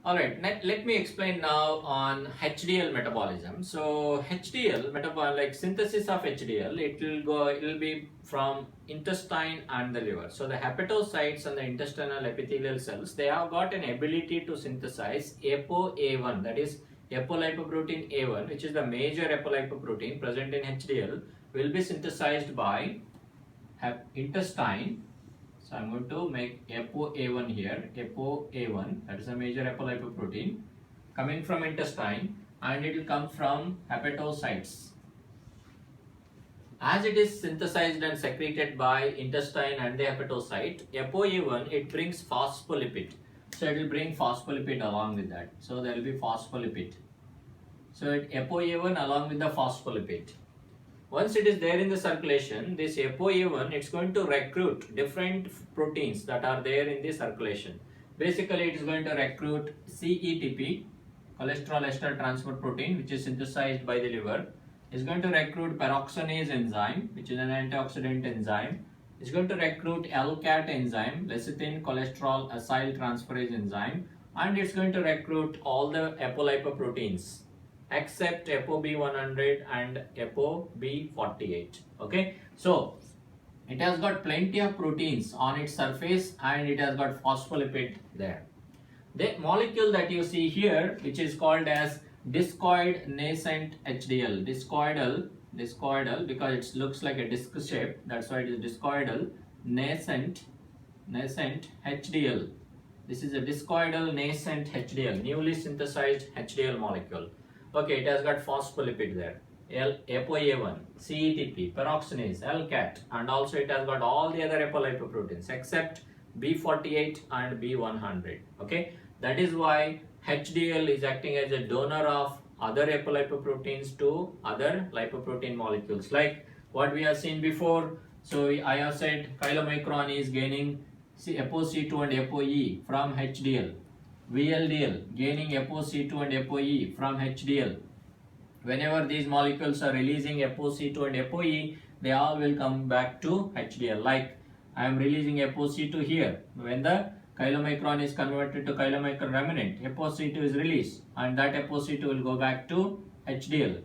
Alright, let me explain now on HDL metabolism. So HDL like synthesis of HDL, it will be from intestine and the liver. So the hepatocytes and the intestinal epithelial cells, they have got an ability to synthesize ApoA1, that is apolipoprotein A1, which is the major apolipoprotein present in HDL, will be synthesized by intestine. So I'm going to make ApoA1 here, ApoA1, that is a major apolipoprotein coming from intestine, and it will come from hepatocytes. As it is synthesized and secreted by intestine and the hepatocyte, ApoA1, it brings phospholipid. So it will bring phospholipid along with that. So there will be phospholipid. So ApoA1 along with the phospholipid. Once it is there in the circulation, this ApoA1, it's going to recruit different proteins that are there in the circulation. Basically, it is going to recruit CETP, cholesterol ester transport protein, which is synthesized by the liver. It's going to recruit peroxidase enzyme, which is an antioxidant enzyme. It's going to recruit LCAT enzyme, lecithin cholesterol acyl transferase enzyme, and it's going to recruit all the apolipoproteins except ApoB100 and ApoB48. Okay, so it has got plenty of proteins on its surface and it has got phospholipid there. The molecule that you see here, which is called as discoid nascent HDL, discoidal because it looks like a disc shape, that's why it is discoidal nascent HDL. This is a discoidal nascent HDL, newly synthesized HDL molecule. Okay, it has got phospholipid there, ApoA1, CETP, peroxidase, LCAT, and also it has got all the other apolipoproteins except B48 and B100. Okay, that is why HDL is acting as a donor of other apolipoproteins to other lipoprotein molecules, like what we have seen before. So I have said chylomicron is gaining ApoC2 and ApoE from HDL. VLDL gaining ApoC2 and ApoE from HDL. Whenever these molecules are releasing ApoC2 and ApoE, they all will come back to HDL. Like I am releasing ApoC2 here. When the chylomicron is converted to chylomicron remnant, ApoC2 is released and that ApoC2 will go back to HDL.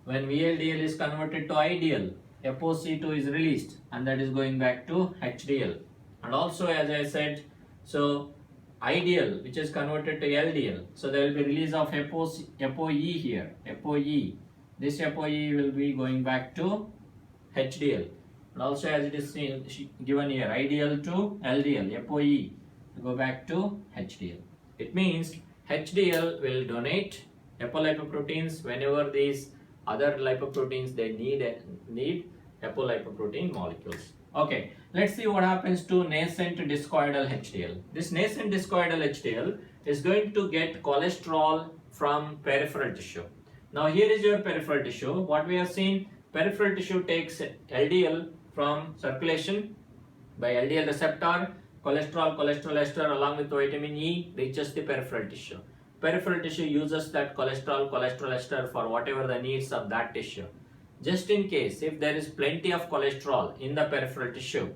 When VLDL is converted to IDL, ApoC2 is released and that is going back to HDL. And also, as I said, so IDL, which is converted to LDL, so there will be release of ApoE here, ApoE. This ApoE will be going back to HDL. And also, as it is given here, IDL to LDL, ApoE to go back to HDL. It means HDL will donate apolipoproteins whenever these other lipoproteins they need apolipoprotein molecules. Okay, let's see what happens to nascent discoidal HDL. This nascent discoidal HDL is going to get cholesterol from peripheral tissue. Now here is your peripheral tissue. What we have seen, peripheral tissue takes LDL from circulation by LDL receptor, cholesterol ester along with vitamin E reaches the peripheral tissue. Peripheral tissue uses that cholesterol ester for whatever the needs of that tissue. Just in case, if there is plenty of cholesterol in the peripheral tissue,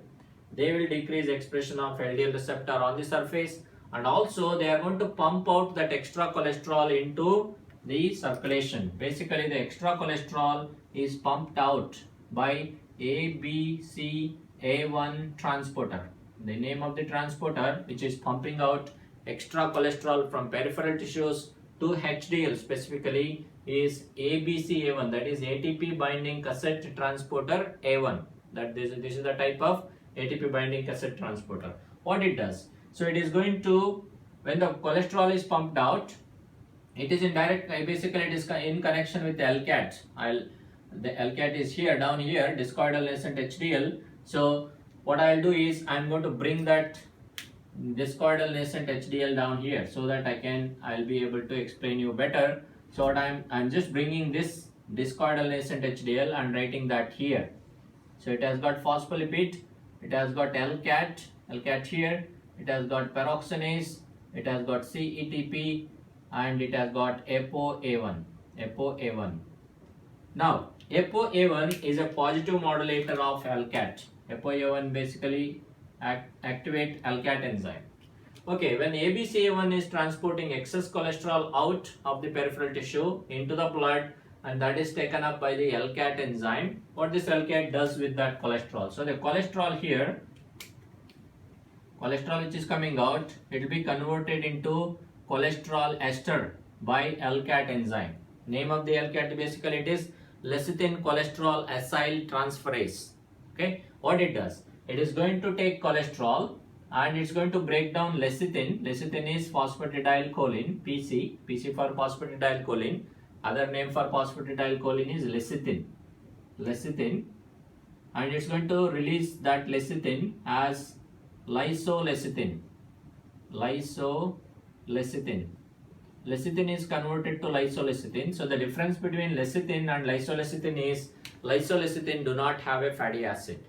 they will decrease expression of LDL receptor on the surface, and also they are going to pump out that extra cholesterol into the circulation. Basically, the extra cholesterol is pumped out by ABCA1 transporter. The name of the transporter which is pumping out extra cholesterol from peripheral tissues to HDL specifically is ABCA1, that is ATP binding cassette transporter A1. That this is the type of ATP binding cassette transporter. What it does? So it is going to, when the cholesterol is pumped out, it is in direct, basically it is in connection with the LCAT. The LCAT is here, down here, discoidal nascent HDL. So what I'll do is I'm going to bring that discoidal nascent HDL down here so that I'll be able to explain you better. So what I'm just bringing this discoidal nascent HDL and writing that here. So it has got phospholipid, it has got LCAT here, it has got peroxidase, it has got CETP, and it has got ApoA1. Now ApoA1 is a positive modulator of LCAT. ApoA1 basically activate LCAT enzyme. Okay, when ABCA1 is transporting excess cholesterol out of the peripheral tissue into the blood, and that is taken up by the LCAT enzyme, what this LCAT does with that cholesterol? So the cholesterol here, cholesterol which is coming out, it will be converted into cholesterol ester by LCAT enzyme. Name of the LCAT, basically it is lecithin cholesterol acyl transferase. Okay, what it does? It is going to take cholesterol and it's going to break down lecithin. Lecithin is phosphatidylcholine, PC. PC for phosphatidylcholine. Other name for phosphatidylcholine is lecithin. Lecithin, and it's going to release that lecithin as lysolecithin. Lysolecithin. Lecithin is converted to lysolecithin. So the difference between lecithin and lysolecithin is lysolecithin do not have a fatty acid.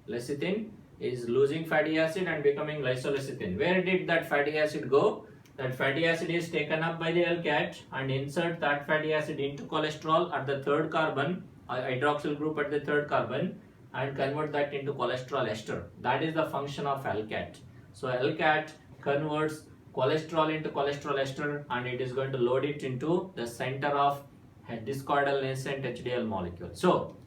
Lecithin is losing fatty acid and becoming lysolecithin. Where did that fatty acid go? That fatty acid is taken up by the LCAT and insert that fatty acid into cholesterol at the third carbon, hydroxyl group at the third carbon, and convert that into cholesterol ester. That is the function of LCAT. So LCAT converts cholesterol into cholesterol ester and it is going to load it into the center of discoidal nascent HDL molecule. So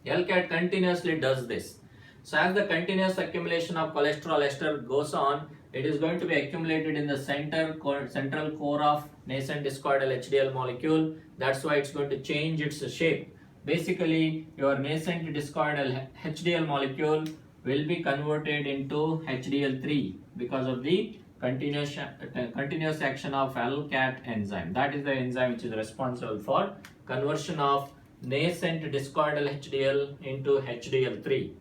LCAT continuously does this. So as the continuous accumulation of cholesterol ester goes on, it is going to be accumulated in the central core of nascent discoidal HDL molecule. That's why it's going to change its shape. Basically, your nascent discoidal HDL molecule will be converted into HDL3 because of the continuous action of LCAT enzyme. That is the enzyme which is responsible for conversion of nascent discoidal HDL into HDL3.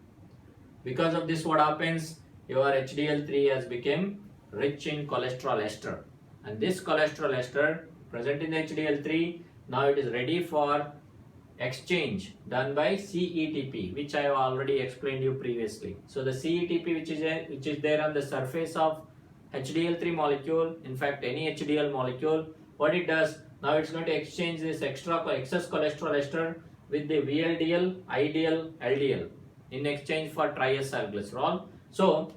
Because of this, what happens? Your HDL3 has become rich in cholesterol ester, and this cholesterol ester present in the HDL3, now it is ready for exchange done by CETP, which I have already explained you previously. So the CETP which is there on the surface of HDL3 molecule, in fact any HDL molecule, what it does, now it's going to exchange this excess cholesterol ester with the VLDL, IDL, LDL in exchange for triacylglycerol. So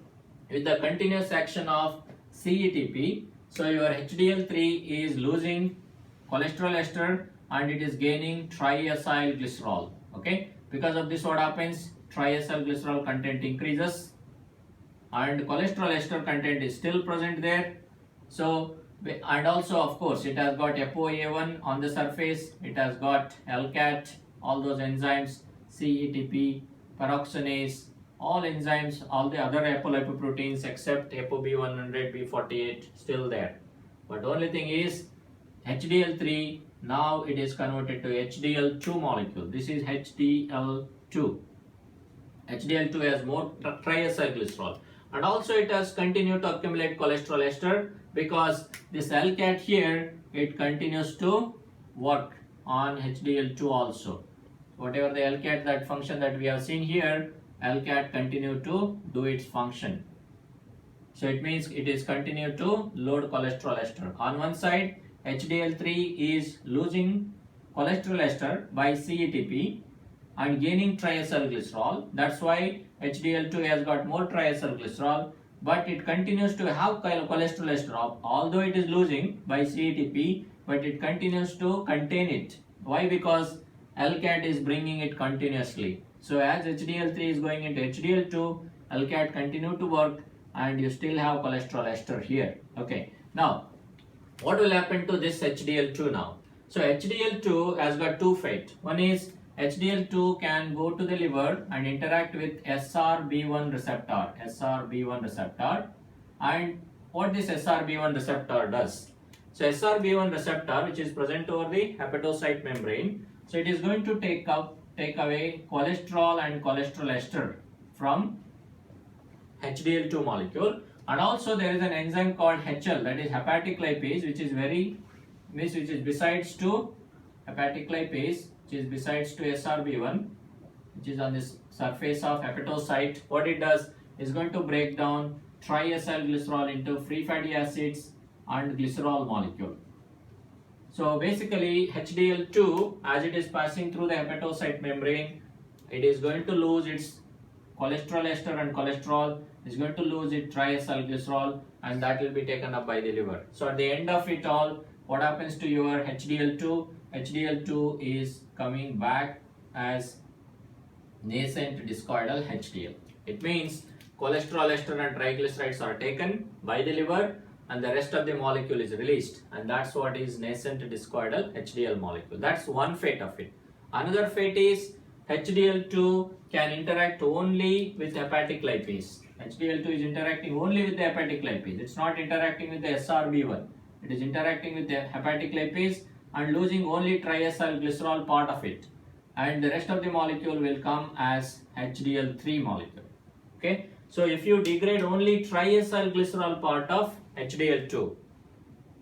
with the continuous action of CETP, so your HDL3 is losing cholesterol ester and it is gaining triacylglycerol. Okay, because of this, what happens? Triacylglycerol content increases and cholesterol ester content is still present there. So, and also of course it has got ApoA1 on the surface, it has got LCAT, all those enzymes, CETP, peroxidase, all enzymes, all the other apolipoproteins except ApoB100, B48 still there. But only thing is HDL3, now it is converted to HDL2 molecule. This is HDL2. HDL2 has more triacylglycerol, and also it has continued to accumulate cholesterol ester because this LCAT here, it continues to work on HDL2 also. Whatever the LCAT, that function that we have seen here, LCAT continue to do its function. So it means it is continued to load cholesterol ester. On one side, HDL3 is losing cholesterol ester by CETP and gaining triacylglycerol. That's why HDL2 has got more triacylglycerol, but it continues to have cholesterol ester. Although it is losing by CETP, but it continues to contain it. Why? Because LCAT is bringing it continuously. So as HDL3 is going into HDL2, LCAT continue to work and you still have cholesterol ester here. Okay. Now, what will happen to this HDL2 now? So HDL2 has got two fate. One is HDL2 can go to the liver and interact with SRB1 receptor. SRB1 receptor. And what this SRB1 receptor does? So SRB1 receptor, which is present over the hepatocyte membrane, so it is going to take away cholesterol and cholesterol ester from HDL2 molecule. And also there is an enzyme called HL, that is hepatic lipase, which is besides to hepatic lipase, which is besides to SRB1, which is on this surface of hepatocyte. What it does is going to break down triacylglycerol into free fatty acids and glycerol molecule. So basically HDL2, as it is passing through the hepatocyte membrane, it is going to lose its cholesterol ester and cholesterol is going to lose its triacylglycerol, and that will be taken up by the liver. So at the end of it all, what happens to your HDL2? HDL2 is coming back as nascent discoidal HDL. It means cholesterol, ester and triglycerides are taken by the liver and the rest of the molecule is released, and that's what is nascent discoidal HDL molecule. That's one fate of it. Another fate is HDL2 can interact only with hepatic lipase. HDL2 is interacting only with the hepatic lipase. It's not interacting with the SRB1. It is interacting with the hepatic lipase and losing only triacylglycerol part of it, and the rest of the molecule will come as HDL3 molecule. Okay, so if you degrade only triacylglycerol part of HDL2,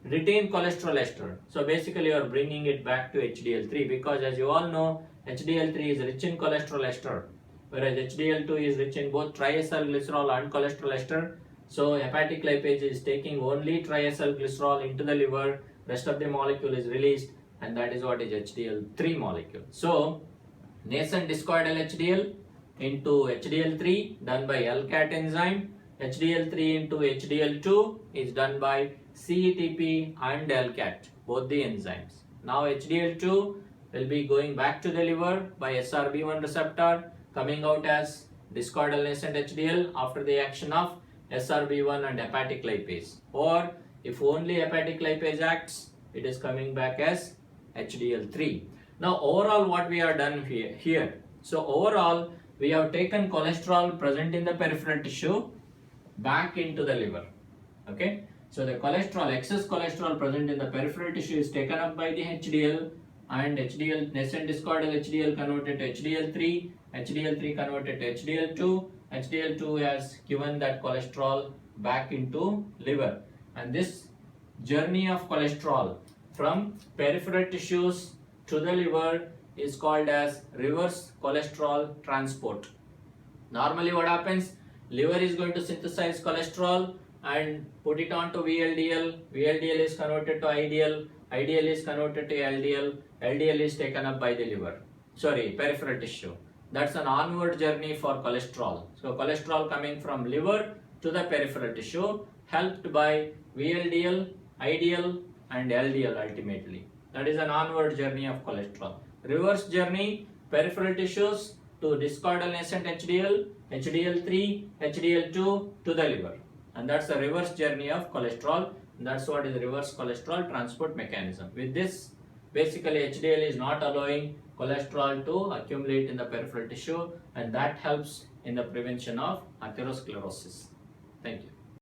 retain cholesterol ester, so basically you are bringing it back to HDL3, because as you all know, HDL3 is rich in cholesterol ester, whereas HDL2 is rich in both triacylglycerol and cholesterol ester. So hepatic lipase is taking only triacylglycerol into the liver, rest of the molecule is released, and that is what is HDL3 molecule. So nascent discoidal HDL into HDL3 done by LCAT enzyme, HDL3 into HDL2 is done by CETP and LCAT, both the enzymes. Now HDL2 will be going back to the liver by SRB1 receptor, coming out as discoidal nascent HDL after the action of SRB1 and hepatic lipase, or if only hepatic lipase acts, it is coming back as HDL3. Now overall what we have done here, so overall we have taken cholesterol present in the peripheral tissue back into the liver. Okay, so the cholesterol, excess cholesterol present in the peripheral tissue is taken up by the HDL, and HDL, nascent discoidal HDL converted to HDL3, HDL3 converted to HDL2, HDL2 has given that cholesterol back into liver, and this journey of cholesterol from peripheral tissues to the liver is called as reverse cholesterol transport. Normally what happens, liver is going to synthesize cholesterol and put it onto VLDL, VLDL is converted to IDL, IDL is converted to LDL, LDL is taken up by the liver, peripheral tissue. That's an onward journey for cholesterol. So cholesterol coming from liver to the peripheral tissue, helped by VLDL, IDL and LDL ultimately. That is an onward journey of cholesterol. Reverse journey, peripheral tissues to discoidal nascent HDL, HDL3, HDL2 to the liver. And that's the reverse journey of cholesterol. And that's what is reverse cholesterol transport mechanism. With this, basically HDL is not allowing cholesterol to accumulate in the peripheral tissue, and that helps in the prevention of atherosclerosis. Thank you.